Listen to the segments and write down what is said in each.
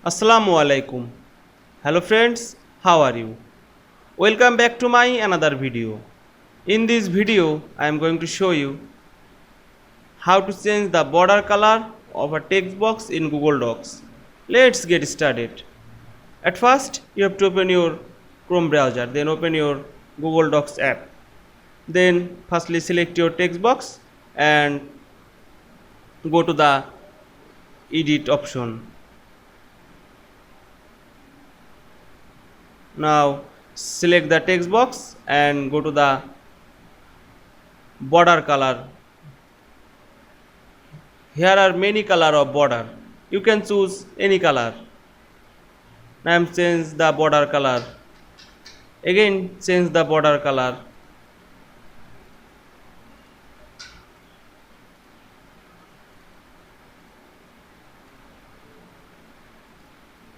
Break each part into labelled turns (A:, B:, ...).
A: Assalamu Walaikum. Hello friends, how are you? Welcome back to my another video. In this video, I am going to show you how to change the border color of a text box in Google Docs. Let's get started. At first, you have to open your Chrome browser, then open your Google Docs app. Then firstly select your text box and go to the edit option. Now select the text box and go to the border color. Here are many color of border. You can choose any color. Now I am change the border color. Again change the border color.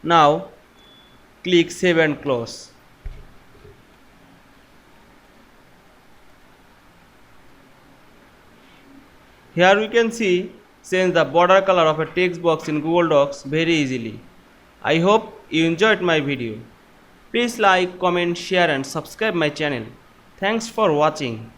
A: Now click save and close. Here we can see change the border color of a text box in Google Docs very easily. I hope you enjoyed my video. Please like, comment, share and subscribe my channel. Thanks for watching.